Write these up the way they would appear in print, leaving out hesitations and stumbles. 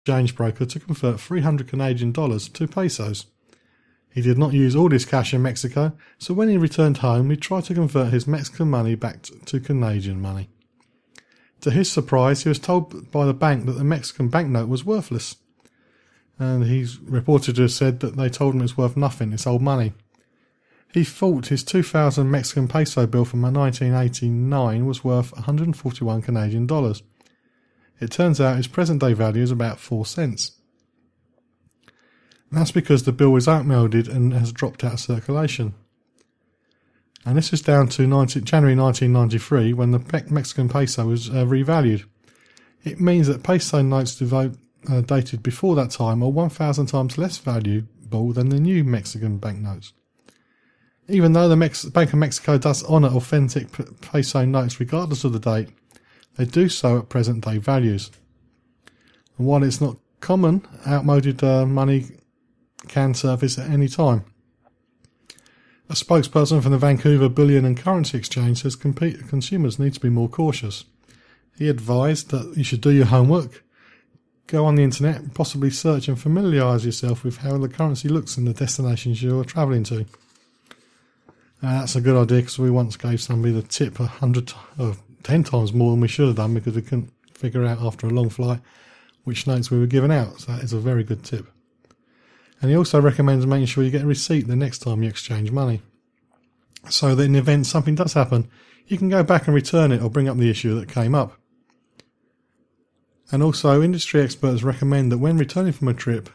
exchange broker to convert 300 Canadian dollars to pesos. He did not use all his cash in Mexico, so when he returned home, he tried to convert his Mexican money back to Canadian money. To his surprise, he was told by the bank that the Mexican banknote was worthless, and he's reported to have said that they told him it's worth nothing, it's old money. He thought his 2,000 Mexican peso bill from 1989 was worth 141 Canadian dollars. It turns out his present-day value is about 4 cents. That's because the bill was outmoded and has dropped out of circulation. And this is down to January 1993 when the Mexican peso was revalued. It means that peso notes dated before that time are 1,000 times less valuable than the new Mexican banknotes. Even though the Bank of Mexico does honour authentic peso notes regardless of the date, they do so at present-day values. And while it's not common, outmoded money can surface at any time. A spokesperson from the Vancouver Bullion and Currency Exchange says consumers need to be more cautious. He advised that you should do your homework, go on the internet and possibly search and familiarise yourself with how the currency looks in the destinations you're travelling to. That's a good idea because we once gave somebody the tip 10 times more than we should have done because we couldn't figure out after a long flight which notes we were giving out. So that is a very good tip. And he also recommends making sure you get a receipt the next time you exchange money, so that in the event something does happen, you can go back and return it or bring up the issue that came up. And also, industry experts recommend that when returning from a trip,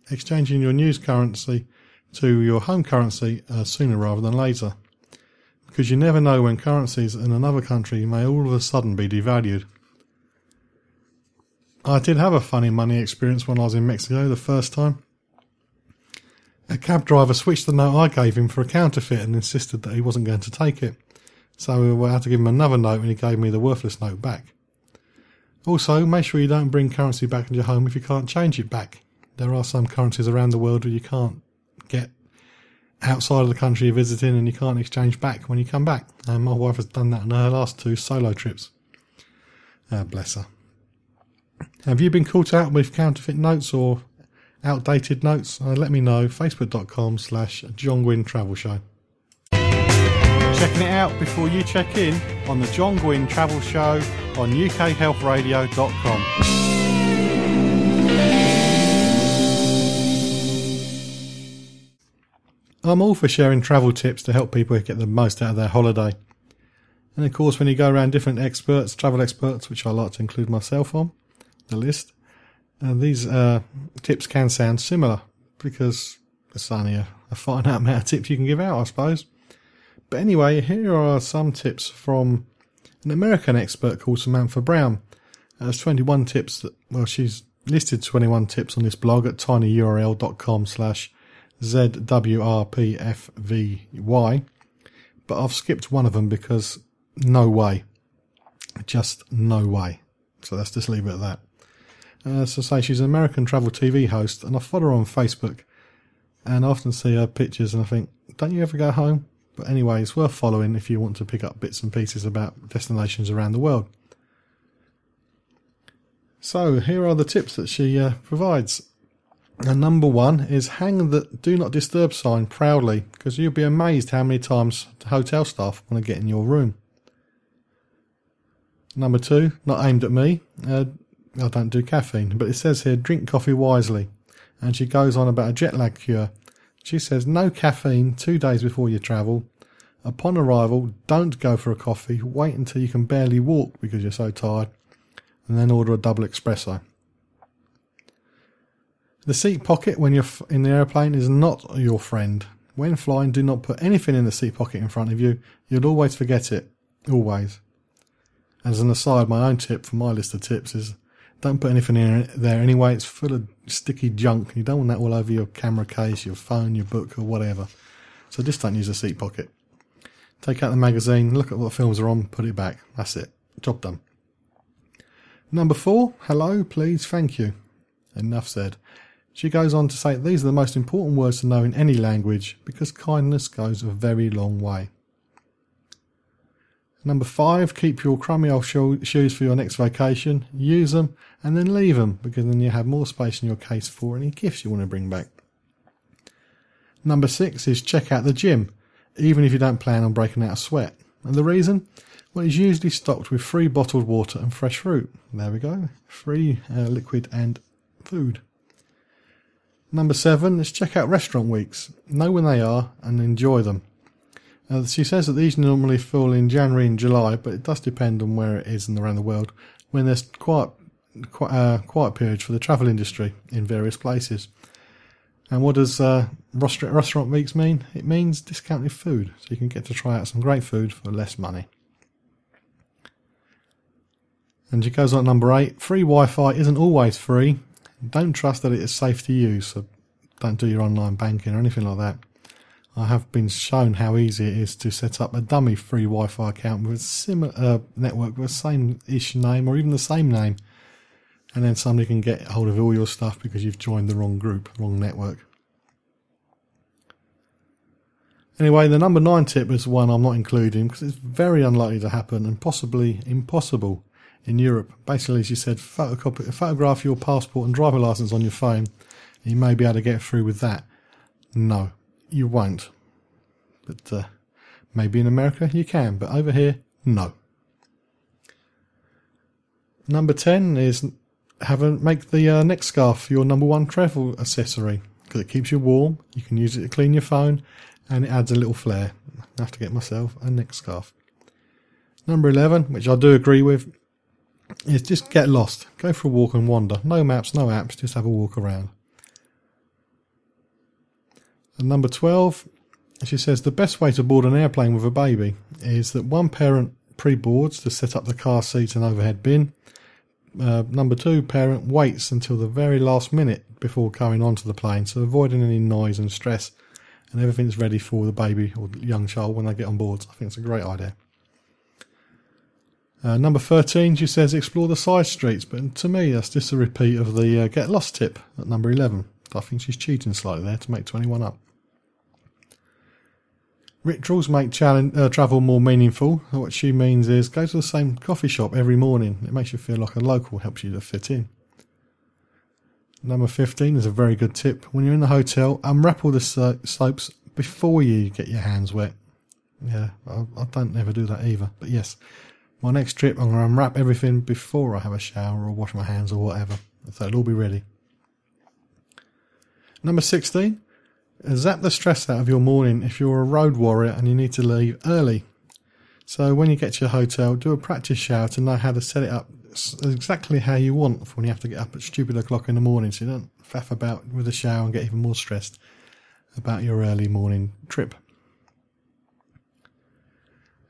exchanging your news currency to your home currency sooner rather than later, because you never know when currencies in another country may all of a sudden be devalued. I did have a funny money experience when I was in Mexico the first time. A cab driver switched the note I gave him for a counterfeit and insisted that he wasn't going to take it. So we had to give him another note and he gave me the worthless note back. Also, make sure you don't bring currency back into your home if you can't change it back. There are some currencies around the world where you can't get outside of the country you're visiting and you can't exchange back when you come back. And my wife has done that on her last 2 solo trips. Bless her. Have you been caught out with counterfeit notes or outdated notes? Let me know. Facebook.com/John Guinn Travel Show. Checking it out before you check in on the John Guinn Travel Show on UKHealthRadio.com. I'm all for sharing travel tips to help people get the most out of their holiday. And of course, when you go around different experts, travel experts, which I like to include myself on the list, these tips can sound similar because there's only a finite amount of tips you can give out, I suppose. But anyway, here are some tips from an American expert called Samantha Brown. There's 21 tips she's listed 21 tips on this blog at tinyurl.com/ZWRPFVY. But I've skipped one of them because no way. Just no way. So let's just leave it at that. So say she's an American travel TV host, and I follow her on Facebook, and I often see her pictures, and I think, don't you ever go home? But anyway, it's worth following if you want to pick up bits and pieces about destinations around the world. So here are the tips that she provides. And number 1 is hang the Do Not Disturb sign proudly, because you'll be amazed how many times the hotel staff want to get in your room. Number 2, not aimed at me. I don't do caffeine, but it says here, drink coffee wisely. And she goes on about a jet lag cure. She says, no caffeine 2 days before you travel. Upon arrival, don't go for a coffee. Wait until you can barely walk because you're so tired. And then order a double espresso. The seat pocket when you're in the airplane is not your friend. When flying, do not put anything in the seat pocket in front of you. You'll always forget it. Always. As an aside, my own tip from my list of tips is don't put anything in there anyway. It's full of sticky junk. You don't want that all over your camera case, your phone, your book or whatever. So just don't use a seat pocket. Take out the magazine, look at what films are on, put it back. That's it. Job done. Number 4, hello, please, thank you. Enough said. She goes on to say these are the most important words to know in any language because kindness goes a very long way. Number 5, keep your crummy old shoes for your next vacation. Use them and then leave them, because then you have more space in your case for any gifts you want to bring back. Number 6 is check out the gym, even if you don't plan on breaking out a sweat. And the reason? Well, it's usually stocked with free bottled water and fresh fruit. There we go. Free liquid and food. Number 7 is check out restaurant weeks. Know when they are and enjoy them. She says that these normally fall in January and July, but it does depend on where it is and around the world, when there's quiet periods for the travel industry in various places. And what does restaurant weeks mean? It means discounted food, so you can get to try out some great food for less money. And she goes on to number 8, free Wi-Fi isn't always free. Don't trust that it is safe to use, so don't do your online banking or anything like that. I have been shown how easy it is to set up a dummy free Wi-Fi account with a similar network with the same-ish name or even the same name, and then somebody can get hold of all your stuff because you've joined the wrong group, wrong network. Anyway, the number 9 tip is one I'm not including because it's very unlikely to happen and possibly impossible in Europe. Basically, she said, photograph your passport and driver license on your phone. You may be able to get through with that. No, you won't. But maybe in America you can, but over here, no. Number 10 is make the neck scarf your number 1 travel accessory because it keeps you warm. You can use it to clean your phone, and it adds a little flair. I have to get myself a neck scarf. Number 11, which I do agree with, is just get lost. Go for a walk and wander. No maps, no apps, just have a walk around. And number 12, she says the best way to board an airplane with a baby is that one parent pre-boards to set up the car seat and overhead bin. Number 2 parent waits until the very last minute before going onto the plane, so avoiding any noise and stress, and everything's ready for the baby or young child when they get on board. I think it's a great idea. Number 13, she says explore the side streets, but to me that's just a repeat of the get lost tip at number 11. I think she's cheating slightly there to make 21 up. Rituals make travel more meaningful. What she means is go to the same coffee shop every morning. It makes you feel like a local, helps you to fit in. Number 15 is a very good tip. When you're in the hotel, unwrap all the soaps before you get your hands wet. Yeah, I don't ever do that either. But yes, my next trip I'm going to unwrap everything before I have a shower or wash my hands or whatever. So it'll all be ready. Number 16. Zap the stress out of your morning if you're a road warrior and you need to leave early. So when you get to your hotel, do a practice shower to know how to set it up exactly how you want for when you have to get up at stupid o'clock in the morning, so you don't faff about with the shower and get even more stressed about your early morning trip.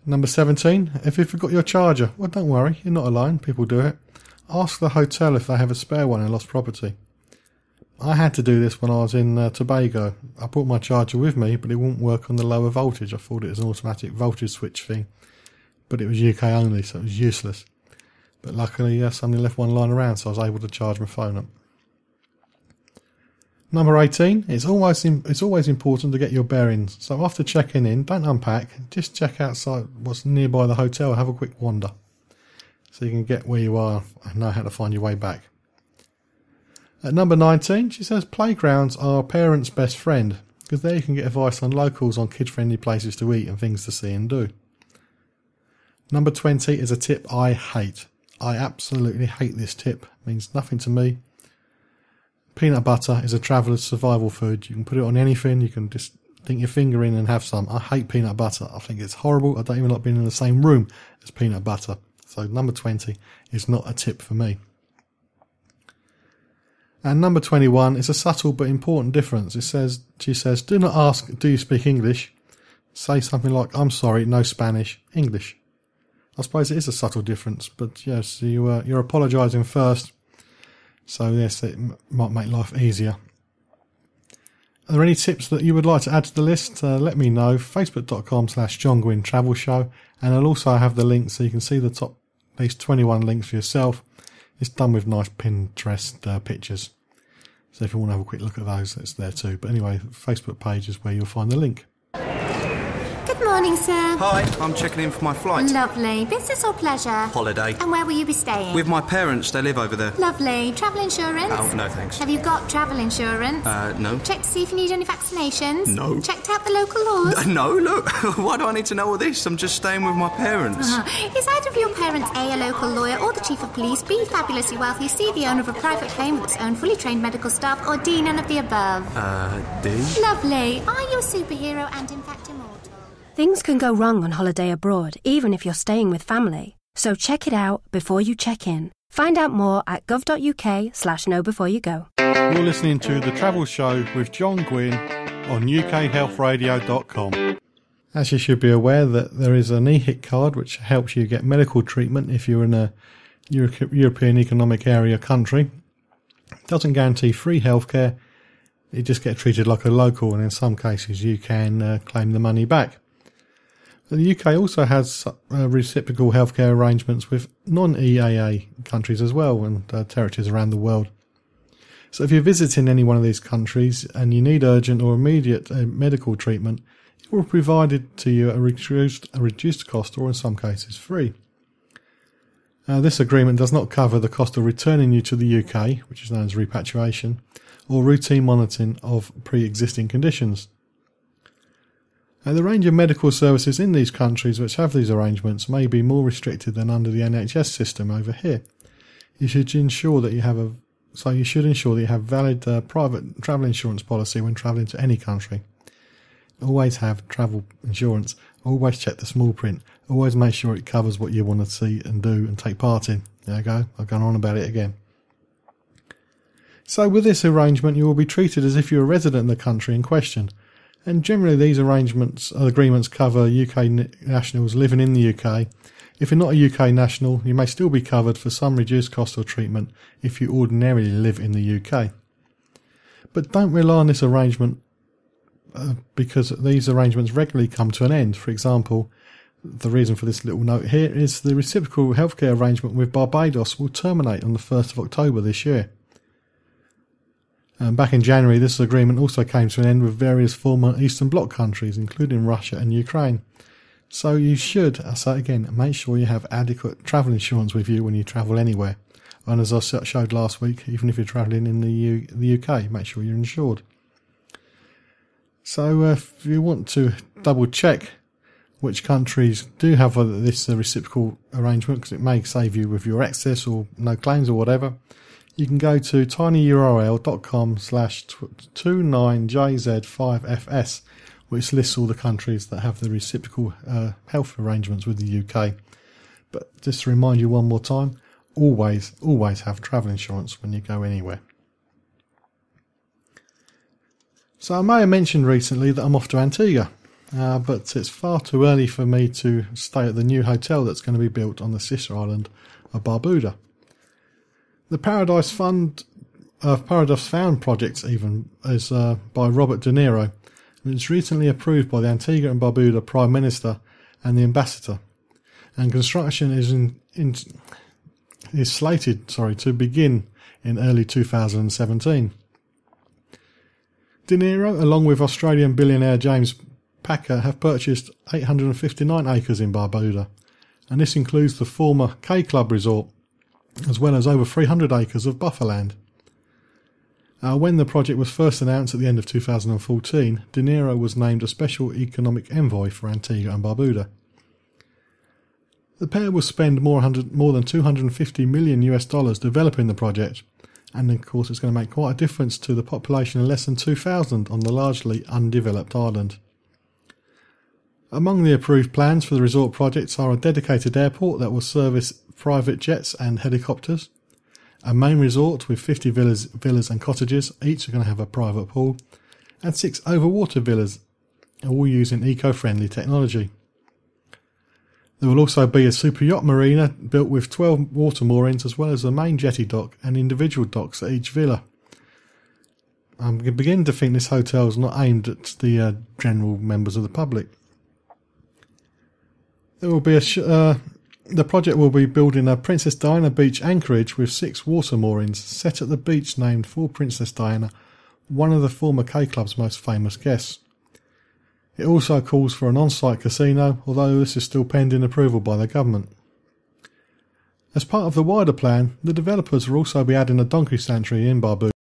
Number 17, if you forgot your charger, well, don't worry, you're not alone, people do it. Ask the hotel if they have a spare one in lost property. I had to do this when I was in Tobago. I brought my charger with me, but it wouldn't work on the lower voltage. I thought it was an automatic voltage switch thing, but it was UK only, so it was useless. But luckily, somebody left one lying around, so I was able to charge my phone up. Number 18, it's always important to get your bearings. So after checking in, don't unpack, just check outside what's nearby the hotel and have a quick wander, so you can get where you are and know how to find your way back. At number 19, she says playgrounds are parents' best friend, because there you can get advice on locals on kid-friendly places to eat and things to see and do. Number 20 is a tip I hate. I absolutely hate this tip. It means nothing to me. Peanut butter is a traveller's survival food. You can put it on anything. You can just dink your finger in and have some. I hate peanut butter. I think it's horrible. I don't even like being in the same room as peanut butter. So number 20 is not a tip for me. And number 21 is a subtle but important difference. She says, do not ask, do you speak English? Say something like, I'm sorry, no Spanish, English. I suppose it is a subtle difference, but yes, you're apologising first. So yes, it might make life easier. Are there any tips that you would like to add to the list? Let me know. Facebook.com/John Guinn Travel Show. And I'll also have the links so you can see the top, at least 21 links for yourself. It's done with nice Pinterest pictures. So if you want to have a quick look at those, it's there too. But anyway, the Facebook page is where you'll find the link. Good morning. morning, sir. Hi, I'm checking in for my flight. Lovely. Business or pleasure? Holiday. And where will you be staying? With my parents, they live over there. Lovely. Travel insurance? Oh, no thanks. Have you got travel insurance? No. Checked to see if you need any vaccinations? No. Checked out the local laws? No, look. Why do I need to know all this? I'm just staying with my parents. Is either of your parents A local lawyer or the chief of police, B, fabulously wealthy, C, the owner of a private plane with its own fully trained medical staff, or D, none of the above? D? Lovely. Are you a superhero and in fact immortal? Things can go wrong on holiday abroad, even if you're staying with family. So check it out before you check in. Find out more at gov.uk/knowbeforeyougo. You're listening to The Travel Show with John Guinn on ukhealthradio.com. As you should be aware that there is an EHIC card which helps you get medical treatment if you're in a European Economic Area country. It doesn't guarantee free healthcare. You just get treated like a local, and in some cases you can claim the money back. The UK also has reciprocal healthcare arrangements with non-EAA countries as well, and territories around the world. So if you're visiting any one of these countries and you need urgent or immediate medical treatment, it will be provided to you at a reduced cost, or in some cases free. This agreement does not cover the cost of returning you to the UK, which is known as repatriation, or routine monitoring of pre-existing conditions. The range of medical services in these countries which have these arrangements may be more restricted than under the NHS system over here. You should ensure that you have valid private travel insurance policy when travelling to any country. Always have travel insurance. Always check the small print. Always make sure it covers what you want to see and do and take part in. There you go. I've gone on about it again. So with this arrangement, you will be treated as if you're a resident in the country in question. And generally these agreements cover UK nationals living in the UK. If you're not a UK national, you may still be covered for some reduced cost of treatment if you ordinarily live in the UK. But don't rely on this arrangement because these arrangements regularly come to an end. For example, the reason for this little note here is the reciprocal healthcare arrangement with Barbados will terminate on the 1st of October this year. Back in January, this agreement also came to an end with various former Eastern Bloc countries, including Russia and Ukraine. So you should, I say again, make sure you have adequate travel insurance with you when you travel anywhere. And as I showed last week, even if you're travelling in the UK, make sure you're insured. So if you want to double check which countries do have this reciprocal arrangement, because it may save you with your excess or no claims or whatever, you can go to tinyurl.com/29JZ5FS, which lists all the countries that have the reciprocal health arrangements with the UK. But just to remind you one more time, always have travel insurance when you go anywhere. So I may have mentioned recently that I'm off to Antigua, but it's far too early for me to stay at the new hotel that's going to be built on the sister island of Barbuda. The Paradise Found project even is by Robert De Niro, and it's recently approved by the Antigua and Barbuda Prime Minister and the Ambassador, and construction is slated to begin in early 2017. De Niro, along with Australian billionaire James Packer, have purchased 859 acres in Barbuda, and this includes the former K Club resort, as well as over 300 acres of bufferland. When the project was first announced at the end of 2014, De Niro was named a special economic envoy for Antigua and Barbuda. The pair will spend more than $250 million developing the project, and of course it's going to make quite a difference to the population of less than 2,000 on the largely undeveloped island. Among the approved plans for the resort projects are a dedicated airport that will service private jets and helicopters, a main resort with 50 villas and cottages, each are going to have a private pool, and 6 overwater villas, all using eco-friendly technology. There will also be a super yacht marina built with 12 water moorings, as well as a main jetty dock and individual docks at each villa. I'm beginning to think this hotel is not aimed at the general members of the public. There will be the project will be building a Princess Diana Beach anchorage with 6 water moorings set at the beach named for Princess Diana, one of the former K Club's most famous guests. It also calls for an on-site casino, although this is still pending approval by the government. As part of the wider plan, the developers will also be adding a donkey sanctuary in Barbuda.